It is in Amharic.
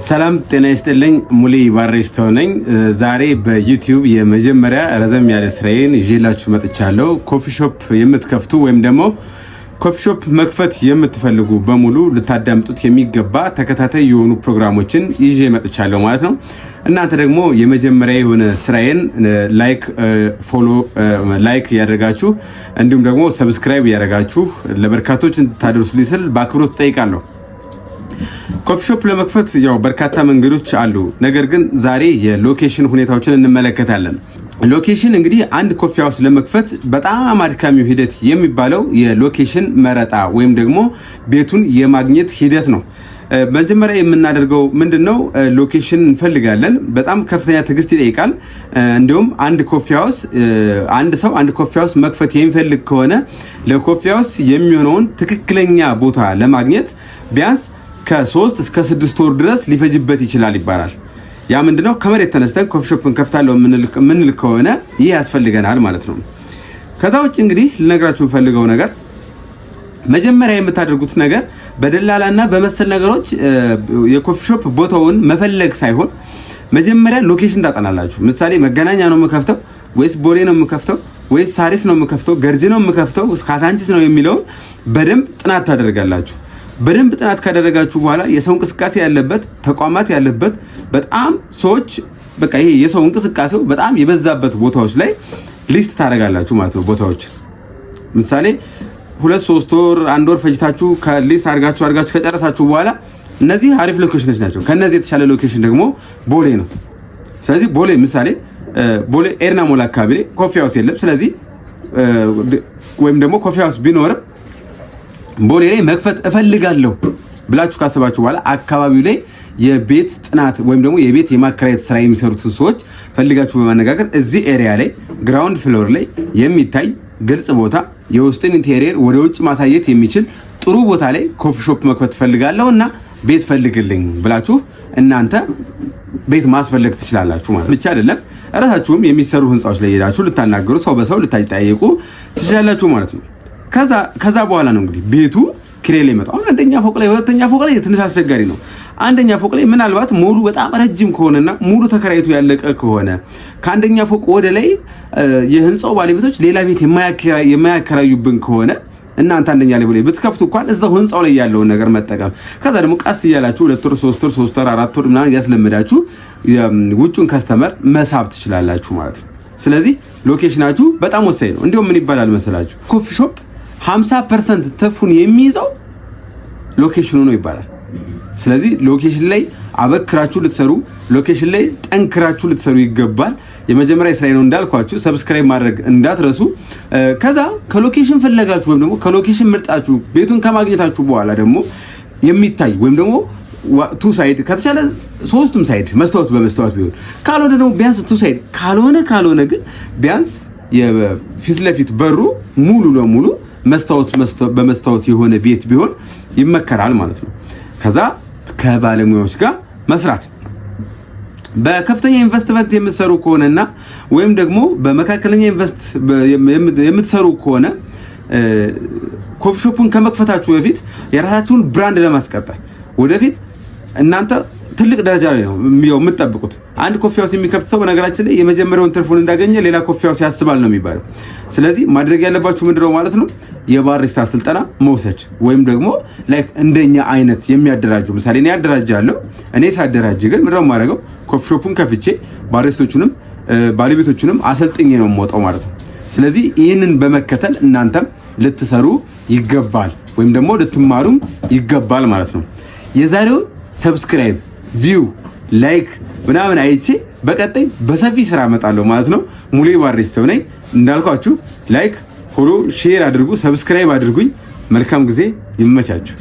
ሰላም ጤና ይስጥልኝ ሙሌ ባሪስቶ ነኝ። ዛሬ በዩቲዩብ የመጀመሪያ ረዘም ያለ ስራዬን ይዤላችሁ መጥቻለሁ። ኮፊ ሾፕ የምትከፍቱ ወይም ደግሞ ኮፊ ሾፕ መክፈት የምትፈልጉ በሙሉ ልታዳምጡት የሚገባ ተከታታይ የሆኑ ፕሮግራሞችን ይዤ መጥቻለሁ ማለት ነው። እናንተ ደግሞ የመጀመሪያ የሆነ ስራዬን ላይክ ያደርጋችሁ እንዲሁም ደግሞ ሰብስክራይብ ያደርጋችሁ ለበርካቶች እንድታደርሱልኝ ስል በአክብሮት ጠይቃለሁ። ኮፊ ሾፕ ለመክፈት ያው በርካታ መንገዶች አሉ። ነገር ግን ዛሬ የሎኬሽን ሁኔታዎችን እንመለከታለን። ሎኬሽን እንግዲህ አንድ ኮፊ ሃውስ ለመክፈት በጣም አድካሚው ሂደት የሚባለው የሎኬሽን መረጣ ወይም ደግሞ ቤቱን የማግኘት ሂደት ነው። መጀመሪያ የምናደርገው ምንድነው? ሎኬሽን እንፈልጋለን። በጣም ከፍተኛ ትዕግስት ይጠይቃል። እንዲሁም አንድ ኮፊ ሃውስ መክፈት የሚፈልግ ከሆነ ለኮፊ ሃውስ የሚሆነውን ትክክለኛ ቦታ ለማግኘት ቢያንስ ከ3 እስከ 6 ወር ድረስ ሊፈጅበት ይችላል ይባላል። ያ ምንድነው? ከመሬት ተነስተን ኮፊ ሾፕ እንከፍታለን ምንል ከሆነ ይህ ያስፈልገናል ማለት ነው። ከዛ ውጭ እንግዲህ ልነግራችሁ ፈልገው ነገር መጀመሪያ የምታደርጉት ነገር በደላላና በመሰል ነገሮች የኮፊ ሾፕ ቦታውን መፈለግ ሳይሆን መጀመሪያ ሎኬሽን ታጠናላችሁ። ምሳሌ መገናኛ ነው የምከፍተው ወይስ ቦሌ ነው የምከፍተው ወይስ ሳሪስ ነው የምከፍተው ገርጂ ነው የምከፍተው ካሳንቺስ ነው የሚለውን በደንብ ጥናት ታደርጋላችሁ። በደንብ ጥናት ካደረጋችሁ በኋላ የሰው እንቅስቃሴ ያለበት ተቋማት ያለበት በጣም ሰዎች በቃ ይሄ የሰው እንቅስቃሴው በጣም የበዛበት ቦታዎች ላይ ሊስት ታደርጋላችሁ ማለት ነው። ቦታዎች ምሳሌ 2-3 ወር 1 ወር ፈጅታችሁ ከሊስት አድርጋችሁ ከጨረሳችሁ በኋላ እነዚህ አሪፍ ሎኬሽኖች ናቸው። ከነዚህ የተሻለ ሎኬሽን ደግሞ ቦሌ ነው። ስለዚህ ቦሌ ምሳሌ ቦሌ ኤርና ሞል አካባቢ ላይ ኮፊ ሃውስ የለም። ስለዚህ ወይም ደግሞ ኮፊ ሃውስ ቢኖርም ቦሌ ላይ መክፈት እፈልጋለሁ ብላችሁ ካሰባችሁ በኋላ አካባቢው ላይ የቤት ጥናት ወይም ደግሞ የቤት የማከራየት ስራ የሚሰሩትን ሰዎች ፈልጋችሁ በማነጋገር እዚህ ኤሪያ ላይ ግራውንድ ፍሎር ላይ የሚታይ ግልጽ ቦታ የውስጥን ኢንቴሪየር ወደ ውጭ ማሳየት የሚችል ጥሩ ቦታ ላይ ኮፊ ሾፕ መክፈት ፈልጋለሁና ቤት ፈልግልኝ ብላችሁ እናንተ ቤት ማስፈልግ ትችላላችሁ ማለት ብቻ አይደለም። እራሳችሁም የሚሰሩ ህንጻዎች ላይ ሄዳችሁ ልታናገሩ ሰው በሰው ልታጠያይቁ ትችላላችሁ ማለት ነው። ከዛ በኋላ ነው እንግዲህ ቤቱ ክሬል ይመጣው። አንደኛ ፎቅ ላይ ሁለተኛ ፎቅ ላይ ትንሽ አስቸጋሪ ነው። አንደኛ ፎቅ ላይ ምናልባት ሙሉ በጣም ረጅም ከሆነና ሙሉ ተከራይቶ ያለቀ ከሆነ ከአንደኛ ፎቅ ወደ ላይ የህንጻው ባለቤቶች ሌላ ቤት የማያከራዩብን ከሆነ እናንተ አንደኛ ላይ ብለ ብትከፍቱ እንኳን እዛው ህንጻው ላይ ያለውን ነገር መጠቀም ከዛ ደግሞ ቀስ እያላችሁ 2 ወር 3 ወር 3 ወር 4 ወር ምናምን ያስለመዳችሁ ውጪውን ከስተመር መሳብ ትችላላችሁ ማለት ነው። ስለዚህ ሎኬሽናችሁ በጣም ወሳኝ ነው። እንዲሁም ምን ይባላል መሰላችሁ? ኮፊ ሾፕ 50% ትርፉን የሚይዘው ሎኬሽኑ ነው ይባላል። ስለዚህ ሎኬሽን ላይ አበክራችሁ ልትሰሩ፣ ሎኬሽን ላይ ጠንክራችሁ ልትሰሩ ይገባል። የመጀመሪያ ስራዬ ነው እንዳልኳችሁ ሰብስክራይብ ማድረግ እንዳትረሱ። ከዛ ከሎኬሽን ፈለጋችሁ ወይም ደግሞ ከሎኬሽን ምርጣችሁ ቤቱን ከማግኘታችሁ በኋላ ደግሞ የሚታይ ወይም ደግሞ 2 ሳይድ ከተቻለ 3ቱም ሳይድ መስታወት በመስታወት ቢሆን ካልሆነ ደግሞ ቢያንስ 2 ሳይድ ካልሆነ ግን ቢያንስ የፊት ለፊት በሩ ሙሉ ለሙሉ መስታወት በመስታወት የሆነ ቤት ቢሆን ይመከራል ማለት ነው። ከዛ ከባለሙያዎች ጋር መስራት በከፍተኛ ኢንቨስትመንት የምትሰሩ ከሆነና ወይም ደግሞ በመካከለኛ የምትሰሩ ከሆነ ኮፊ ሾፑን ከመክፈታችሁ በፊት የራሳችሁን ብራንድ ለማስቀጠል ወደፊት እናንተ ትልቅ ደረጃ ላይ ነው የምትጠብቁት። አንድ ኮፊ ሃውስ የሚከፍት ሰው በነገራችን ላይ የመጀመሪያውን ትርፉን እንዳገኘ ሌላ ኮፊ ሃውስ ያስባል ነው የሚባለው። ስለዚህ ማድረግ ያለባችሁ ምንድነው ማለት ነው? የባሪስታ ስልጠና መውሰድ ወይም ደግሞ ላይክ እንደኛ አይነት የሚያደራጁ ምሳሌ እኔ ያደራጃለሁ። እኔ ሳደራጅ ግን ምንድነው የማደርገው? ኮፊ ሾፑን ከፍቼ ባሪስቶቹንም ባለቤቶቹንም አሰልጥኜ ነው የምወጣው ማለት ነው። ስለዚህ ይህንን በመከተል እናንተም ልትሰሩ ይገባል ወይም ደግሞ ልትማሩም ይገባል ማለት ነው። የዛሬው ሰብስክራይብ ቪው ላይክ ምናምን አይቼ በቀጣይ በሰፊ ስራ እመጣለሁ ማለት ነው። ሙሌ ባሪስቶ ነኝ እንዳልኳችሁ። ላይክ ፎሎ ሼር አድርጉ፣ ሰብስክራይብ አድርጉኝ። መልካም ጊዜ ይመቻችሁ።